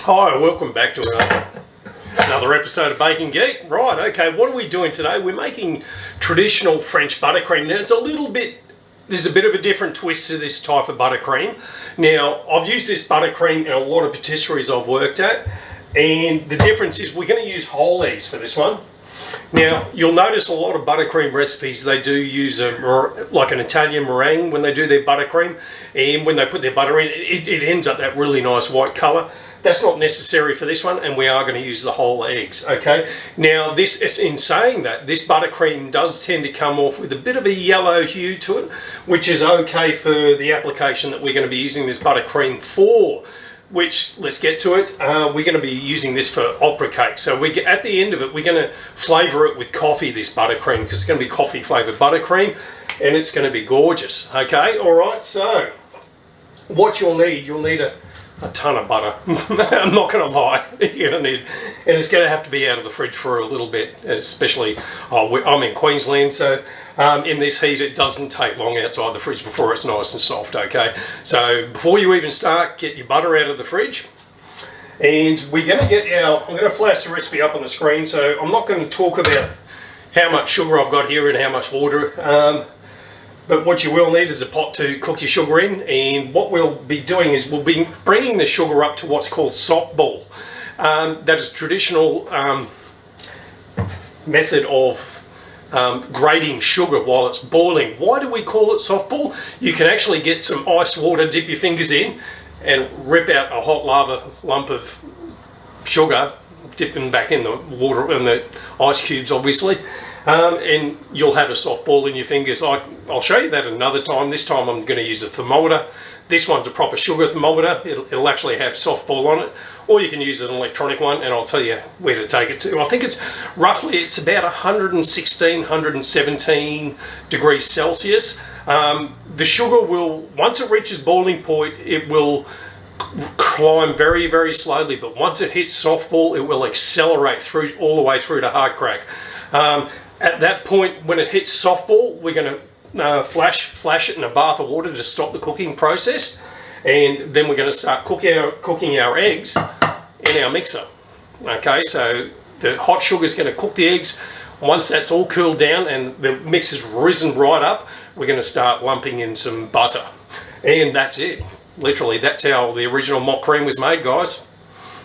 Hi, welcome back to another episode of Baking Geek. Right, okay, what are we doing today? We're making traditional French buttercream. Now, there's a bit of a different twist to this type of buttercream. Now, I've used this buttercream in a lot of patisseries I've worked at, and the difference is we're going to use whole eggs for this one. Now, you'll notice a lot of buttercream recipes, they do use like an Italian meringue when they do their buttercream, and when they put their butter in, it ends up that really nice white colour. That's not necessary for this one, and we are going to use the whole eggs, okay? Now, in saying that, this buttercream does tend to come off with a bit of a yellow hue to it, which is okay for the application that we're going to be using this buttercream for. Which, let's get to it, we're going to be using this for opera cake. So at the end of it, we're going to flavour it with coffee, this buttercream, because it's going to be coffee flavoured buttercream, and it's going to be gorgeous, okay? All right, so what you'll need a ton of butter. I'm not going to lie, you're going to need, and it's going to have to be out of the fridge for a little bit, especially, I'm in Queensland, so in this heat it doesn't take long outside the fridge before it's nice and soft, okay? So before you even start, get your butter out of the fridge, and we're going to I'm going to flash the recipe up on the screen, so I'm not going to talk about how much sugar I've got here and how much water. But what you will need is a pot to cook your sugar in, and what we'll be doing is we'll be bringing the sugar up to what's called soft ball. That is a traditional method of grating sugar while it's boiling. Why do we call it soft ball? You can actually get some ice water, dip your fingers in, and rip out a hot lava lump of sugar, dip them back in the water and the ice cubes, obviously. And you'll have a soft ball in your fingers. I'll show you that another time. This time I'm going to use a thermometer. This one's a proper sugar thermometer. It'll actually have soft ball on it, or you can use an electronic one, and I'll tell you where to take it to. I think it's about 116, 117 degrees Celsius. The sugar will, once it reaches boiling point, it will climb very, very slowly, but once it hits soft ball, it will accelerate through all the way through to hard crack. At that point, when it hits soft ball, we're going to flash it in a bath of water to stop the cooking process, and then we're going to start cooking our eggs in our mixer. Okay, so the hot sugar is going to cook the eggs. Once that's all cooled down and the mix has risen right up, we're going to start lumping in some butter, and that's it. Literally, that's how the original mock cream was made, guys.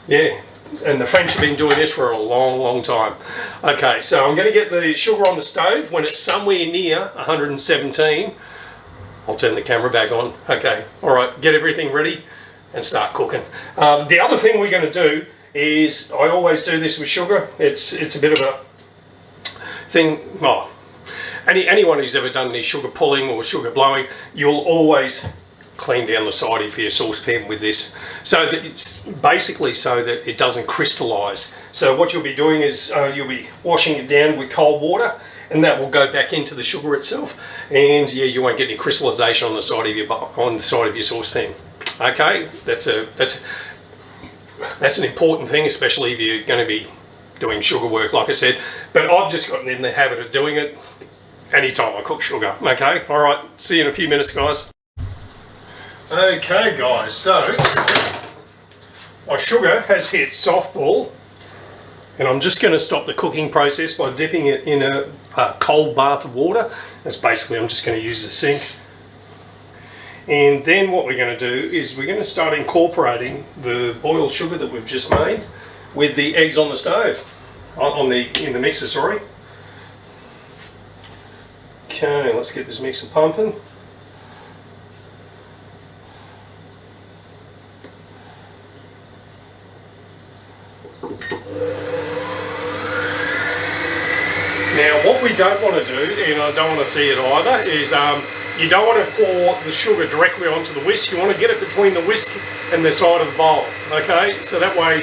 Yeah. And the French have been doing this for a long, long time. Okay, so I'm going to get the sugar on the stove. When it's somewhere near 117, I'll turn the camera back on. Okay, all right, get everything ready and start cooking. The other thing we're going to do is, I always do this with sugar. It's a bit of a thing. Well, anyone who's ever done any sugar pulling or sugar blowing, you'll always clean down the side of your saucepan with this, so that it's basically so that it doesn't crystallize. So what you'll be doing is you'll be washing it down with cold water, and that will go back into the sugar itself, and yeah, you won't get any crystallization on the side of your saucepan. Okay, that's an important thing, especially if you're going to be doing sugar work, like I said. But I've just gotten in the habit of doing it anytime I cook sugar. Okay, all right, see you in a few minutes, guys. Okay guys, so my sugar has hit soft ball, and I'm just going to stop the cooking process by dipping it in a cold bath of water. That's basically, I'm just going to use the sink. And then what we're going to do is we're going to start incorporating the boiled sugar that we've just made with the eggs on the stove, in the mixer, sorry. Okay, let's get this mixer pumping. Now, what we don't want to do, and I don't want to see it either, is you don't want to pour the sugar directly onto the whisk. You want to get it between the whisk and the side of the bowl, okay? So that way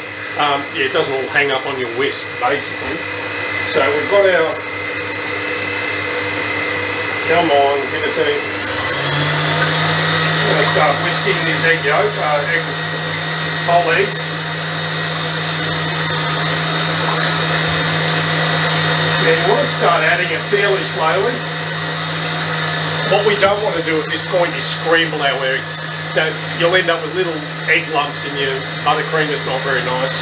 it doesn't all hang up on your whisk, basically. So we've got our, come on, give it to me. I'm going to start whisking these egg yolk, whole eggs. Now you want to start adding it fairly slowly. What we don't want to do at this point is scramble our eggs. you'll end up with little egg lumps in your buttercream. It's not very nice.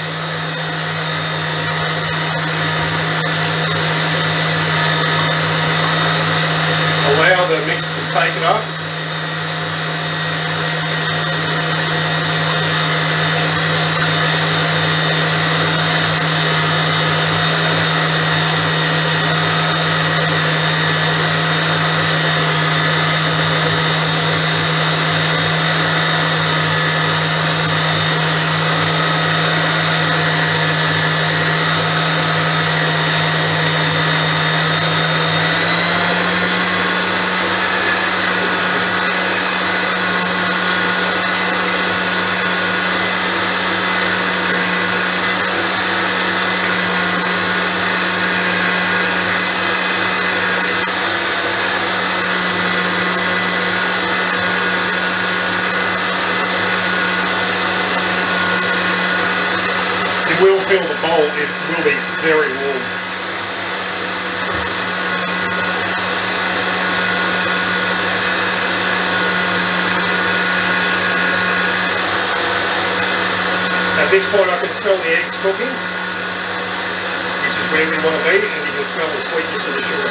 Allow the mix to take it up. Will fill the bowl, it will be very warm. At this point I can smell the eggs cooking, which is where we want to be, and you can smell the sweetness of the sugar.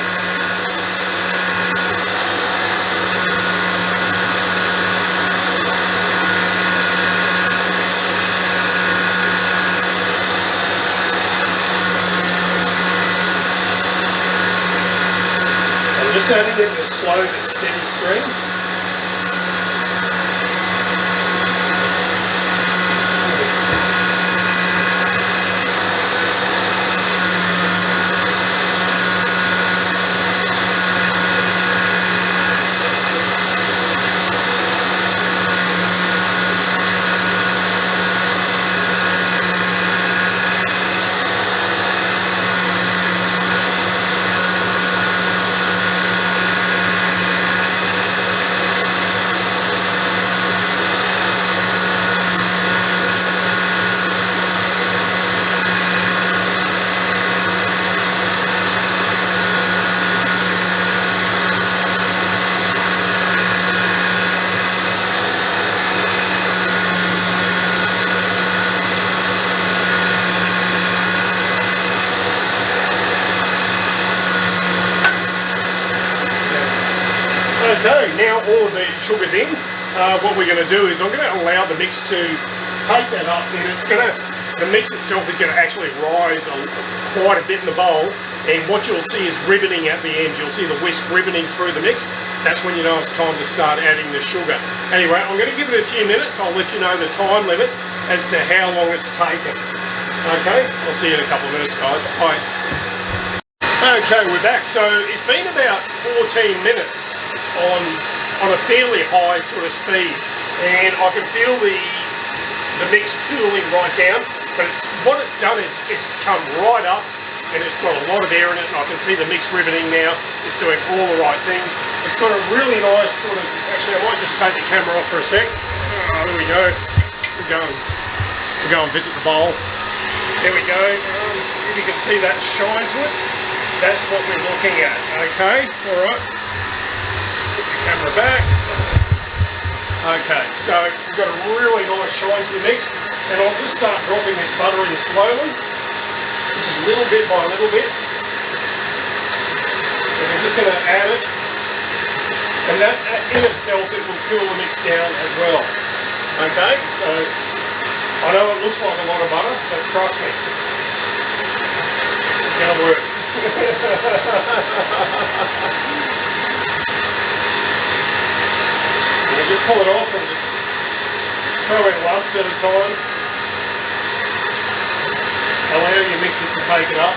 Just adding it in a slow but steady stream. Okay, now all of the sugar's in. What we're going to do is I'm going to allow the mix to take that up, and the mix itself is going to actually rise quite a bit in the bowl, and what you'll see is ribboning at the end. You'll see the whisk ribboning through the mix. That's when you know it's time to start adding the sugar. Anyway, I'm going to give it a few minutes. I'll let you know the time limit as to how long it's taken. Okay, I'll see you in a couple of minutes, guys. Bye. Okay, we're back. So it's been about 14 minutes on a fairly high sort of speed, and I can feel the mix cooling right down, but what it's done is it's come right up, and it's got a lot of air in it, and I can see the mix ribboning now. It's doing all the right things. It's got a really nice sort of, actually I might just take the camera off for a sec. Oh, there we go. We'll go and visit the bowl. There we go. If you can see that shine to it, that's what we're looking at. Okay, all right. Put the camera back. Okay, so we've got a really nice shine to the mix, and I'll just start dropping this butter in slowly, just little bit by little bit. And we're just going to add it, and that in itself, it will cool the mix down as well. Okay, so I know it looks like a lot of butter, but trust me, it's going to work. Just pull it off and just throw in lumps at a time. Allow your mixer to take it up.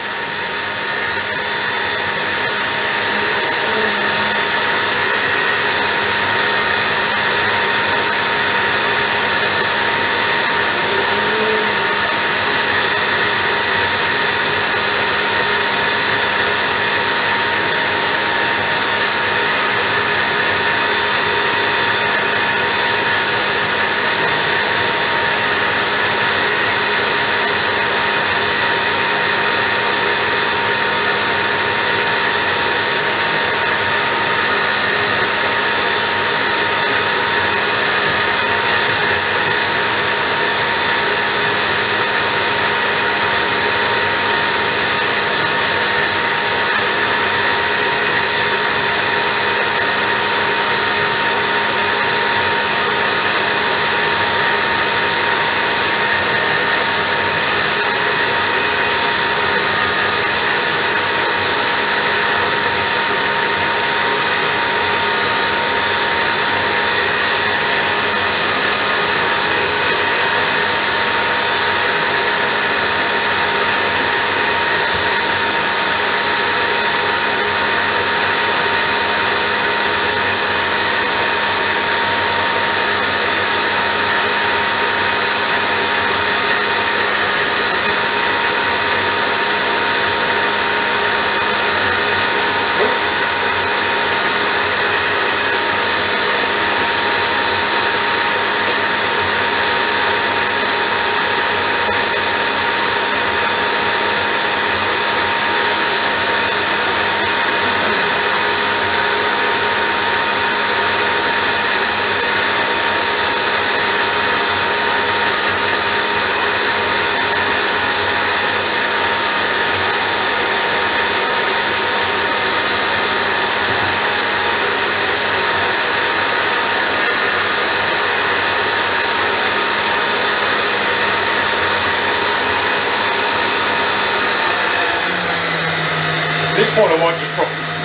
this point I might just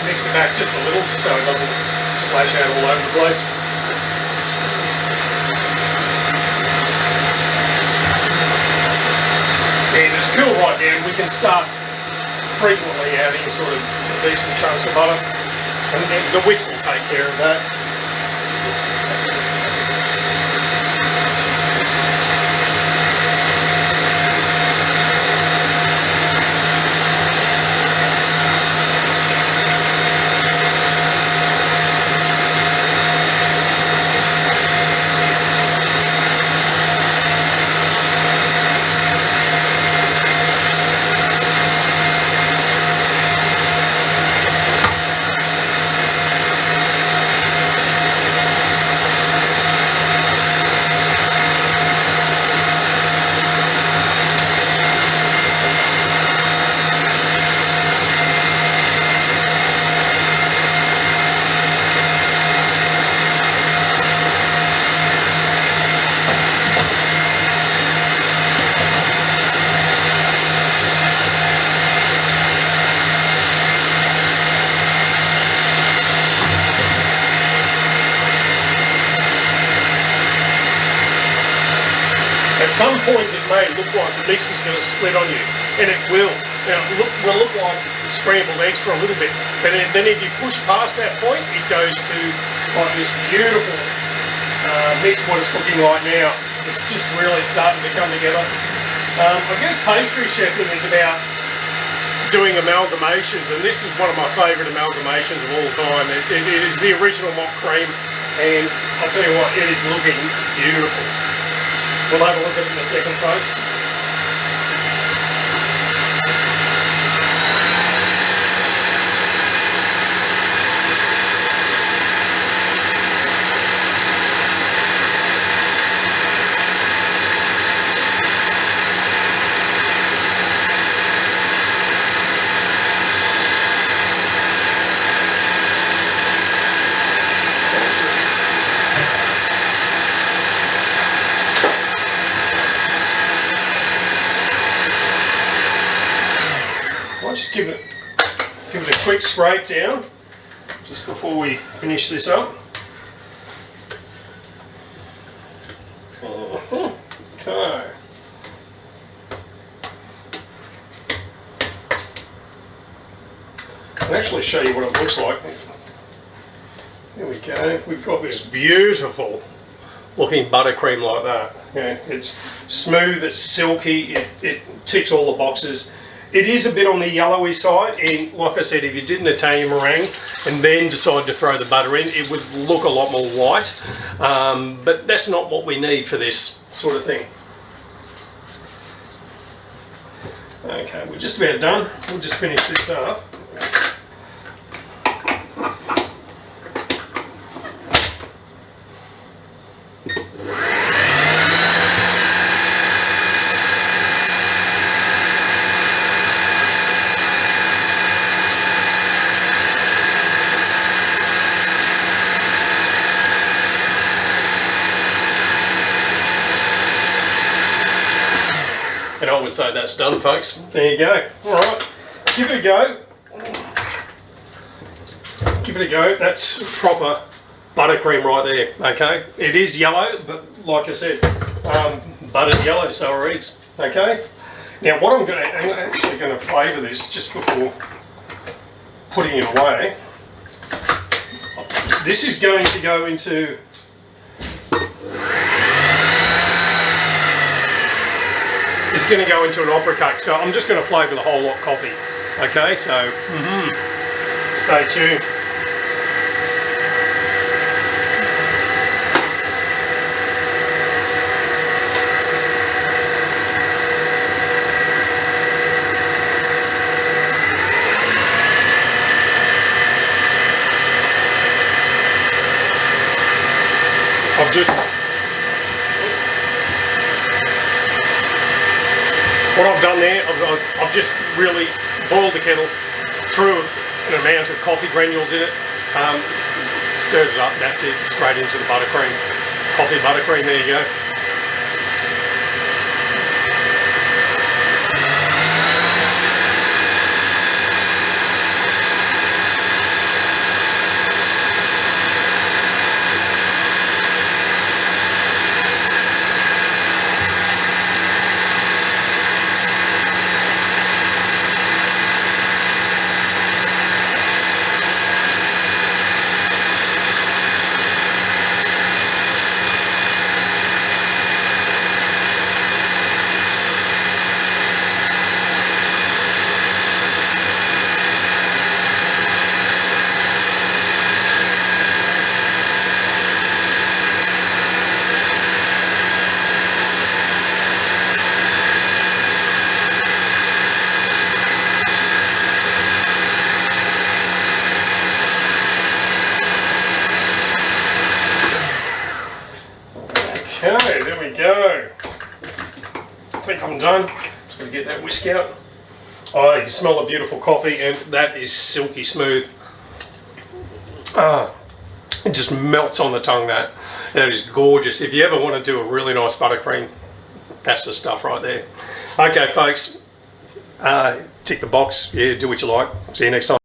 mix it back just a little, just so it doesn't splash out all over the place. And it's cool right now, we can start frequently adding sort of some decent chunks of butter, and then the whisk will take care of that. At some point it may look like the mix is going to split on you, and it will. Now, will look like scrambled eggs for a little bit, but then if you push past that point, it goes to like this beautiful mix what it's looking like now. It's just really starting to come together. I guess pastry chefing is about doing amalgamations, and this is one of my favourite amalgamations of all time. It is the original mock cream, and I'll tell you what, it is looking beautiful. We'll have a look at it in a second, folks. Just give it a quick scrape down just before we finish this up. Okay. I'll actually show you what it looks like. There we go. We've got this beautiful looking buttercream like that. Yeah, it's smooth, it's silky, it ticks all the boxes. It is a bit on the yellowy side, and like I said, if you did an Italian meringue and then decide to throw the butter in, it would look a lot more white, but that's not what we need for this sort of thing. Okay, we're just about done. We'll just finish this up. And I would say that's done, folks. There you go. Alright, give it a go. Give it a go. That's proper buttercream right there, okay? It is yellow, but like I said, butter's yellow, so are eggs, okay? Now what I'm actually going to flavour this just before putting it away. This is going to go into... This is going to go into an opera cake, so I'm just going to flavour the whole lot coffee. Okay, so stay tuned. What I've done there, I've just really boiled the kettle, threw an amount of coffee granules in it, stirred it up, that's it, straight into the buttercream. Coffee buttercream, there you go. one done. So we get that whisk out. Oh, you can smell the beautiful coffee, and that is silky smooth. It just melts on the tongue. That is gorgeous. If you ever want to do a really nice buttercream, that's the stuff right there. Okay, folks, tick the box. Yeah, do what you like. See you next time.